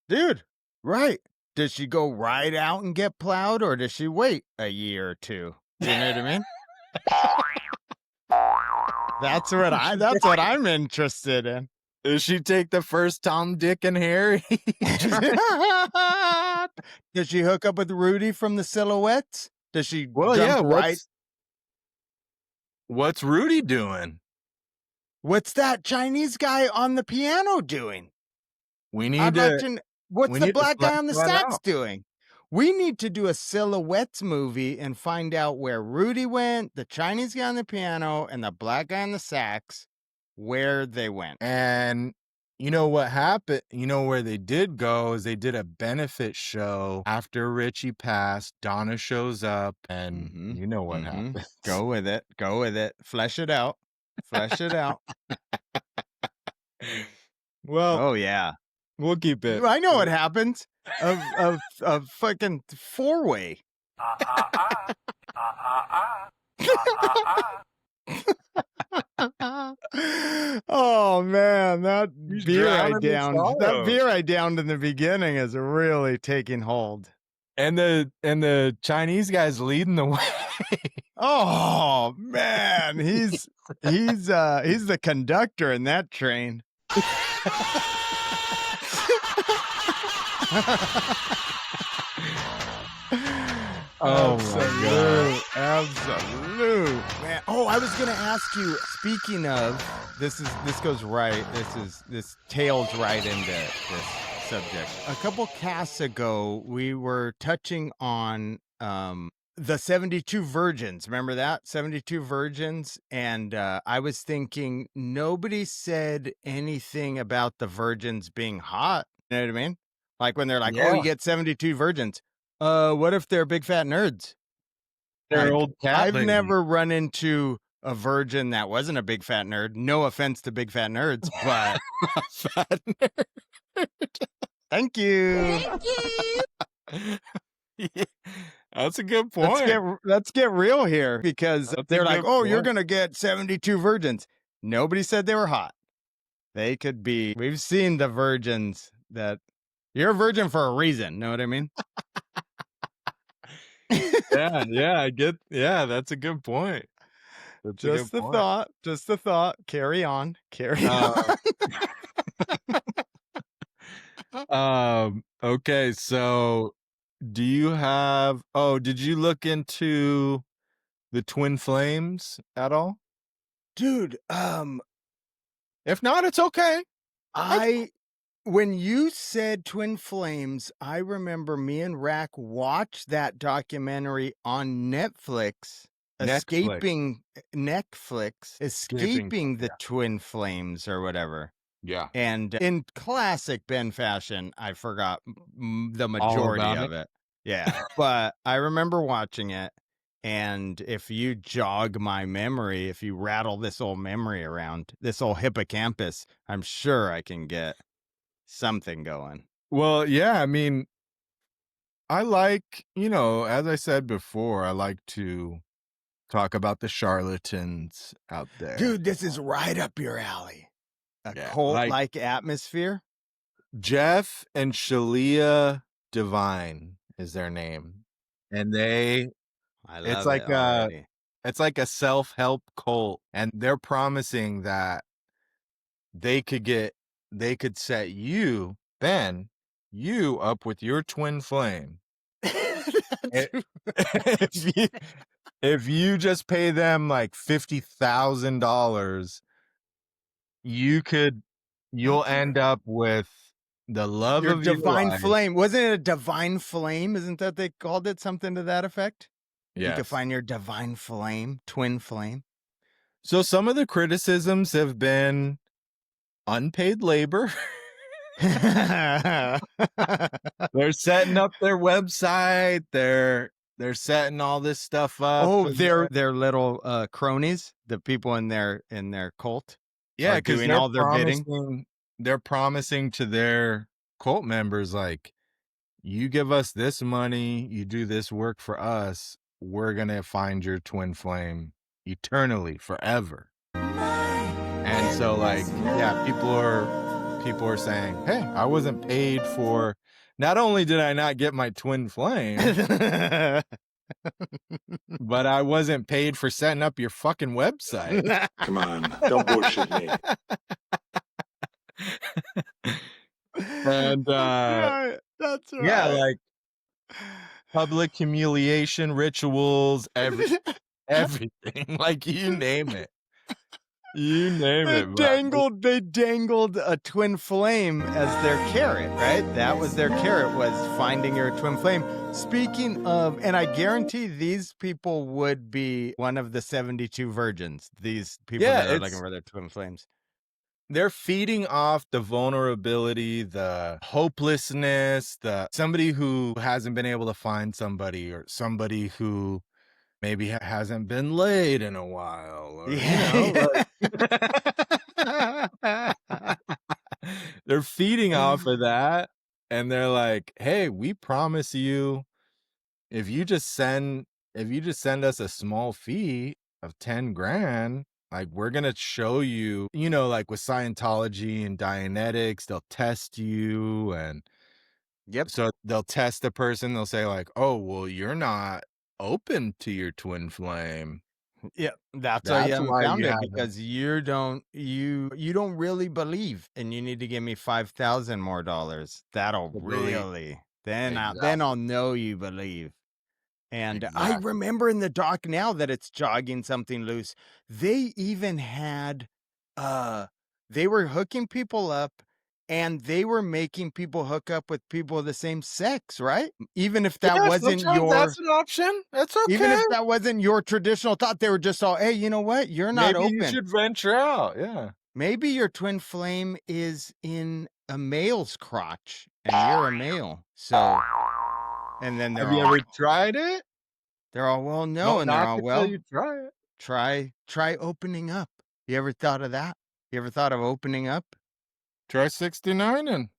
Dude, right. Does she go right out and get plowed, or does she wait a year or two? You know what I mean? That's what I'm interested in. Does she take the first Tom, Dick, and Harry? Does she hook up with Rudy from the Silhouettes? Does she Well, yeah. jump right? What's Rudy doing? What's that Chinese guy on the piano doing? We need to. What's the black guy on the flesh that sax out. doing? We need to do a Silhouettes movie and find out where Rudy went, the Chinese guy on the piano, and the black guy on the sax, where they went. And you know what happened? You know where they did go is they did a benefit show after Richie passed. Donna shows up, and you know what happened. Go with it. Go with it. Flesh it out. Flesh it out. Well, oh yeah, we'll keep it. I know what happens. Of fucking four-way. Oh man, that beer I downed in the beginning is really taking hold. And the Chinese guy's leading the way. Oh man, he's the conductor in that train. Oh my God. Absolute, man. Oh, I was gonna ask you, speaking of, this goes right, this tails right into this subject. A couple casts ago, we were touching on the 72 virgins. Remember that? 72 virgins. And I was thinking nobody said anything about the virgins being hot. You know what I mean? Like when they're like, oh, you get 72 virgins. What if they're big fat nerds? They're Like, old cat I've ladies. never run into a virgin that wasn't a big fat nerd. No offense to big fat nerds, but Fat nerd. thank you. Yeah, that's a good point. Let's get real here, because That's a they're like, good oh, you're point. gonna get 72 virgins. Nobody said they were hot. They could be. We've seen the virgins that you're a virgin for a reason. Know what I mean? Yeah, I get. Yeah, that's a good point. That's a Just good the point. thought. Just the thought. Carry on. Carry on. Okay, so do you have? Oh, did you look into the twin flames at all? Dude, If not, it's okay. when you said twin flames, I remember me and Rack watched that documentary on Netflix, escaping the twin flames or whatever. Yeah. And in classic Ben fashion, I forgot the majority about of it. Yeah. But I remember watching it. And if you jog my memory, if you rattle this old memory around, this old hippocampus, I'm sure I can get something going. Well, yeah, I mean, I like, as I said before, I like to talk about the charlatans out there. Dude, this is right up your alley. A Yeah, cult-like atmosphere. Jeff and Shalia Divine is their name. And I love it already. it's like a self-help cult, and they're promising that they could set you, Ben, you up with your twin flame. If you just pay them like $50,000, you'll end up with the love Your of your divine life. flame. Wasn't it a divine flame? Isn't that they called it something to that effect? You Yes. could find your divine flame, twin flame. So some of the criticisms have been unpaid labor. They're setting up their website. They're setting all this stuff up. Oh, they're little cronies, the people in their cult. Yeah, are because doing all their bidding. They're promising to their cult members, like, you give us this money, you do this work for us, we're gonna find your twin flame eternally, forever. And so, like, yeah, people are saying, hey, I wasn't paid for not only did I not get my twin flame, but I wasn't paid for setting up your fucking website. Come on, don't bullshit me. And That's right. yeah, like public humiliation rituals, everything. Like you name it. You name They it, bro. dangled a twin flame as their carrot, right? That was their carrot, was finding your twin flame. Speaking of, and I guarantee these people would be one of the 72 virgins. These people that are looking for their twin flames. They're feeding off the vulnerability, the hopelessness, somebody who hasn't been able to find somebody, or somebody who maybe hasn't been laid in a while. Or, they're feeding off of that, and they're like, hey, we promise you, if you just send us a small fee of 10 grand, like we're gonna show you, like with Scientology and Dianetics, they'll test you, and so they'll test the person. They'll say like, oh, well, you're not open to your twin flame. Yeah, that's why you haven't why found you it, haven't. because you don't really believe, and you need to give me $5,000 more dollars. That'll really then I'll know you believe. And I remember in the doc now that it's jogging something loose. They even had they were hooking people up, and they were making people hook up with people of the same sex, right? Even if that wasn't that's an option. That's okay. Even if that wasn't your traditional thought, they were just all, hey, you know what? You're not Maybe open. you should venture out. Yeah. Maybe your twin flame is in a male's crotch, and you're a male. So, and then have you ever tried it? They're all, well, no, and they're all, well, you try it. Try opening up. You ever thought of that? You ever thought of opening up? Try 69 and.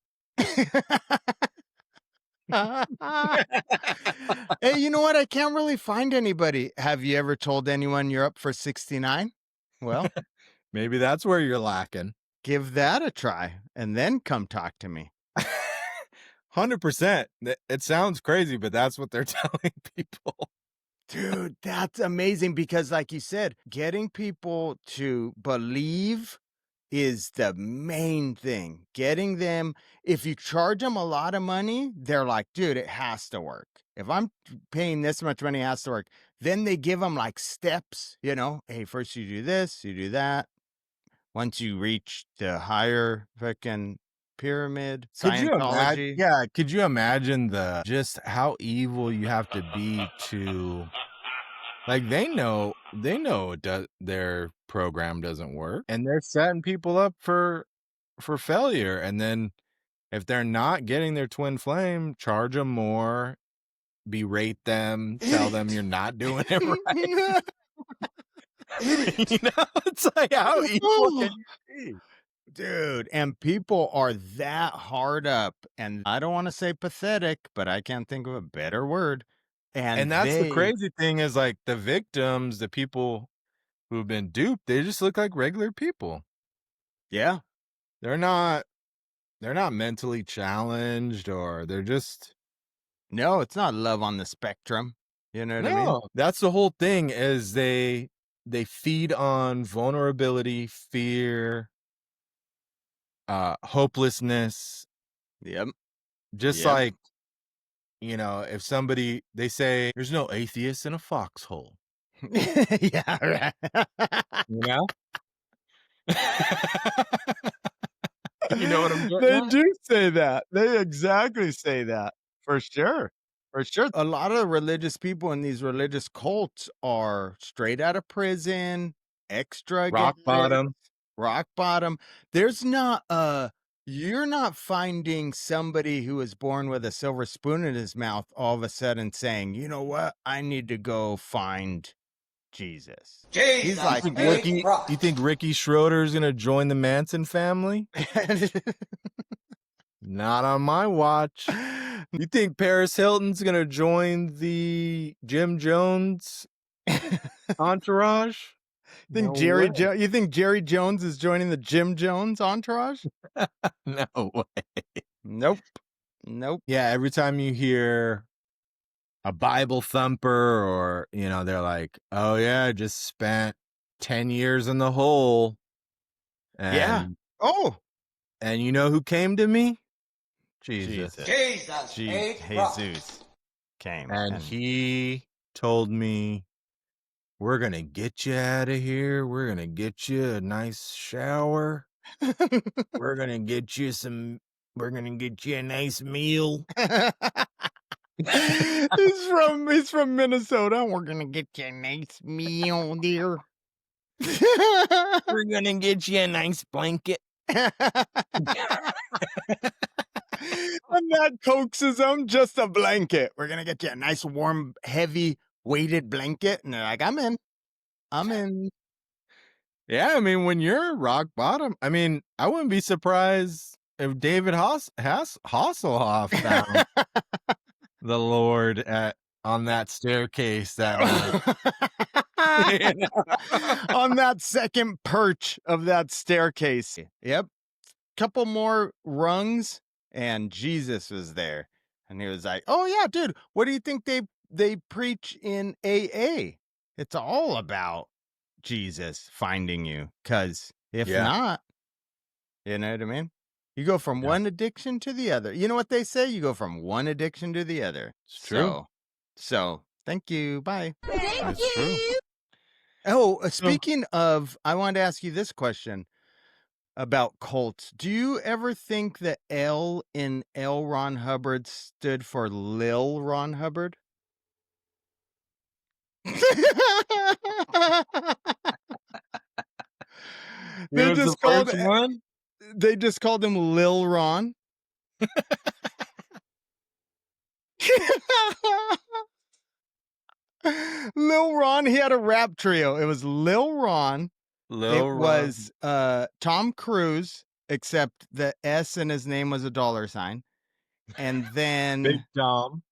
Hey, you know what? I can't really find anybody. Have you ever told anyone you're up for 69? Well, maybe that's where you're lacking. Give that a try, and then come talk to me. 100%. It sounds crazy, but that's what they're telling people. Dude, that's amazing, because like you said, getting people to believe is the main thing. Getting them, if you charge them a lot of money, they're like, dude, it has to work. If I'm paying this much money, it has to work. Then they give them like steps, hey, first you do this, you do that. Once you reach the higher fucking pyramid, Scientology. Could you imagine just how evil you have to be to, like, they know their program doesn't work, and they're setting people up for failure. And then if they're not getting their twin flame, charge them more, berate them, tell them you're not doing it right. It's like, how evil can you be? Dude, and people are that hard up, and I don't want to say pathetic, but I can't think of a better word. And that's the crazy thing, is like the victims, the people who've been duped, they just look like regular people. Yeah. They're not mentally challenged, or they're just. No, it's not love on the spectrum. You know what I mean? That's the whole thing, is they feed on vulnerability, fear, hopelessness. Yep. Just like, if somebody, they say there's no atheists in a foxhole. Yeah, right. You know what I'm getting They at? do say that. They exactly say that. For sure. For sure. A lot of religious people in these religious cults are straight out of prison, extra rock bottom. Rock bottom. There's not you're not finding somebody who was born with a silver spoon in his mouth all of a sudden saying, you know what? I need to go find Jesus. He's like, you think Ricky Schroeder's gonna join the Manson family? Not on my watch. You think Paris Hilton's gonna join the Jim Jones entourage? You think Jerry Jones is joining the Jim Jones entourage? No way. Nope. Nope. Yeah, every time you hear a Bible thumper or, they're like, "Oh yeah, I just spent 10 years in the hole." Yeah. And Oh, and you know who came to me? Jesus. Jesus. Jesus Jesus came And and he told me, "We're going to get you out of here. We're going to get you a nice shower. We're going to get you a nice meal." he's from Minnesota. We're gonna get you a nice meal, dear. We're going to get you a nice blanket. And that coaxes them, just a blanket. We're gonna get you a nice, warm, heavy, weighted blanket. And they're like, I'm in. I'm in. Yeah, I mean, when you're rock bottom, I mean, I wouldn't be surprised if David Hasselhoff found the Lord on that staircase that night. On that second perch of that staircase. Yep. Couple more rungs and Jesus was there. And he was like, "Oh yeah, dude, what do you think they preach in AA? It's all about Jesus finding you. Cause if Yeah. not, you know what I mean? You go from one addiction to the other. You know what they say? You go from one addiction to the other. It's true. So thank you. Bye. That's true. Oh, speaking of, I wanted to ask you this question about cults. Do you ever think the L in L. Ron Hubbard stood for Lil Ron Hubbard? It was the first one? They just called him Lil Ron. Lil Ron, he had a rap trio. It was Lil Ron. Was Tom Cruise, except the S in his name was a $. And then Big Tom.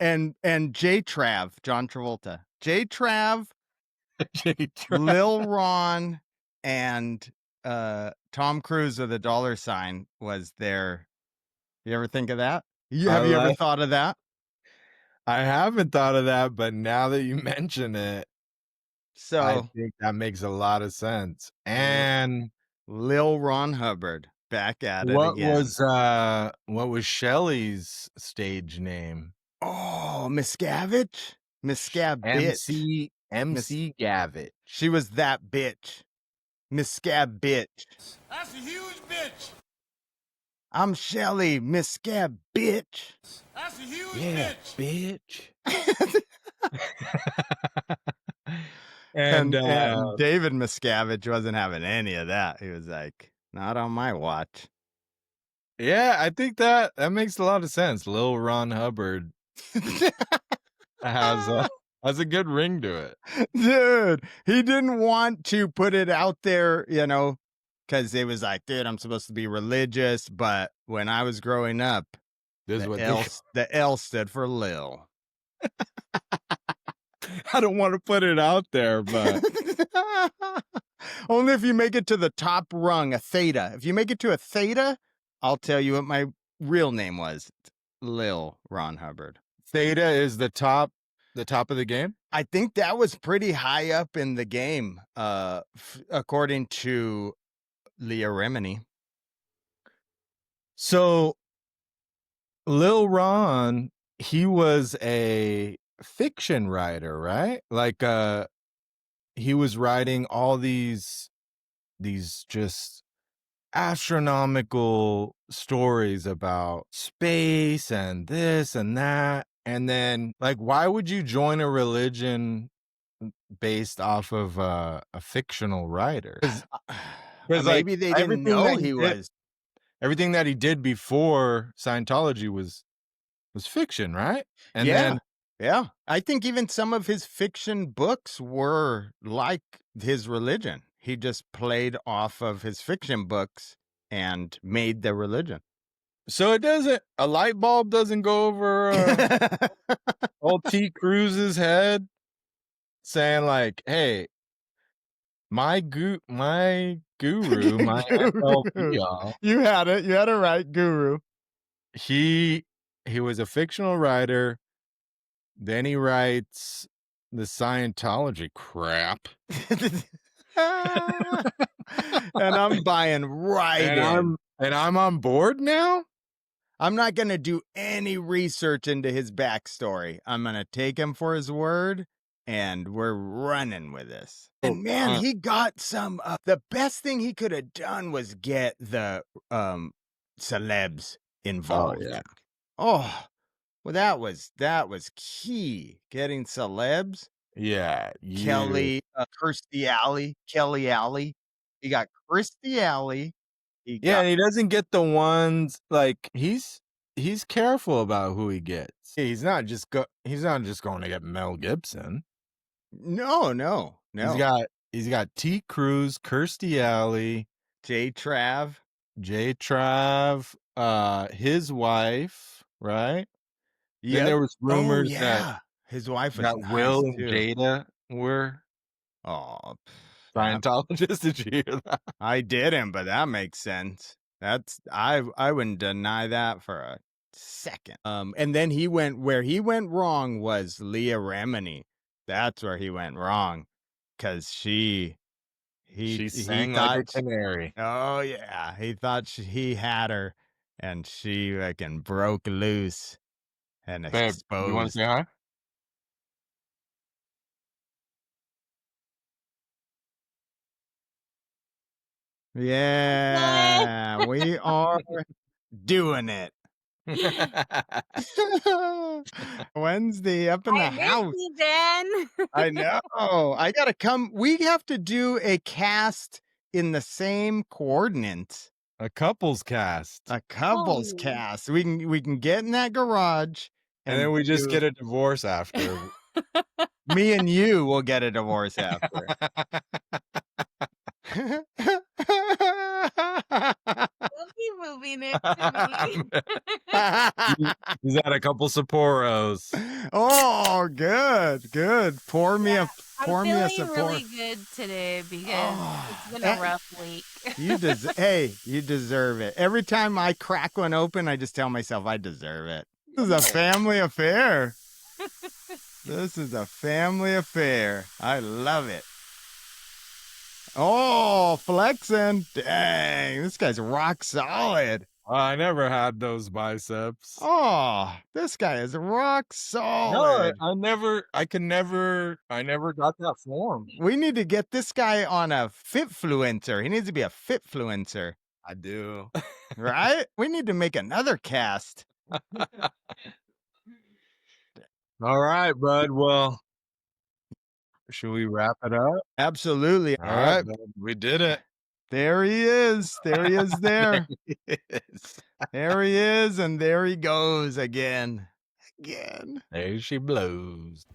and J Trav, John Travolta. J Trav, Lil Ron, and Tom Cruise with a $. Was there. You ever think of that? Have you ever thought of that? I haven't thought of that, but now that you mention it, So I think that makes a lot of sense. And Lil Ron Hubbard back at it again. what was Shelley's stage name? Oh, Miscavige? Miscavige. MC Gavit. She was that bitch. Miscavige. That's a huge bitch. I'm Shelly, Miscavige. That's a huge bitch. And David Miscavige wasn't having any of that. He was like, not on my watch. Yeah, I think that makes a lot of sense. Lil Ron Hubbard has a good ring to it. Dude, he didn't want to put it out there, because it was like, dude, I'm supposed to be religious. But when I was growing up, the L stood for Lil. I don't want to put it out there, but only if you make it to the top rung, a theta. If you make it to a theta, I'll tell you what my real name was. Lil Ron Hubbard. Theta is the top of the game? I think that was pretty high up in the game, according to Leah Remini. So Lil Ron, he was a fiction writer, right? Like he was writing all these just astronomical stories about space and this and that. And then, like, why would you join a religion based off of a fictional writer? Because maybe they didn't know he was. Everything that he did before Scientology was fiction, right? And then I think even some of his fiction books were like his religion. He just played off of his fiction books and made the religion. So a light bulb doesn't go over old T. Cruz's head saying like, hey, my guru, my FLP, y'all. You had it right, guru. He he was a fictional writer. Then he writes the Scientology crap. And I'm buying right in. And I'm on board now? I'm not gonna do any research into his backstory. I'm gonna take him for his word, and we're running with this. And man, he got some. The best thing he could have done was get the celebs involved. yeah. Oh, well, that was key. Getting celebs. Yeah. Kelly, Kirstie Alley, Kelly Alley. He got Kirstie Alley. Yeah, and he doesn't get the ones like he's careful about who he gets. He's not just going to get Mel Gibson. No. He's got T. Cruz, Kirstie Alley, J. Trav, his wife, right? Yeah. Then there was rumors that his wife was nice Will and too. Jada were Scientologists. Did you hear that? I didn't, but that makes sense. I wouldn't deny that for a second. And then where he went wrong was Leah Remini. That's where he went wrong, because she sang thought like a canary. Oh yeah, he thought he had her, and she fucking broke loose and Babe, exposed. you want to say hi? Yeah, we are doing it. Wednesday up in the house. Ben. I know. I gotta come. We have to do a cast in the same coordinates. A couples cast. A couples cast. We can get in that garage, and then we just get a divorce after. Me and you will get a divorce after. We'll be moving it to me. He's had a couple Sapporos. Oh, good. Pour me a I'm feeling really good today because it's been a rough week. You deserve it. Every time I crack one open, I just tell myself I deserve it. This is a family affair. This is a family affair. I love it. Oh, flexing. Dang, this guy's rock solid. I never had those biceps. Oh, this guy is rock solid. No, I never got that form. We need to get this guy on a Fitfluencer. He needs to be a Fitfluencer. I do. Right? We need to make another cast. All right, bud. Well, should we wrap it up? Absolutely. All right, bud. We did it. There he is. There he is there. There he is, and there he goes again. There she blows.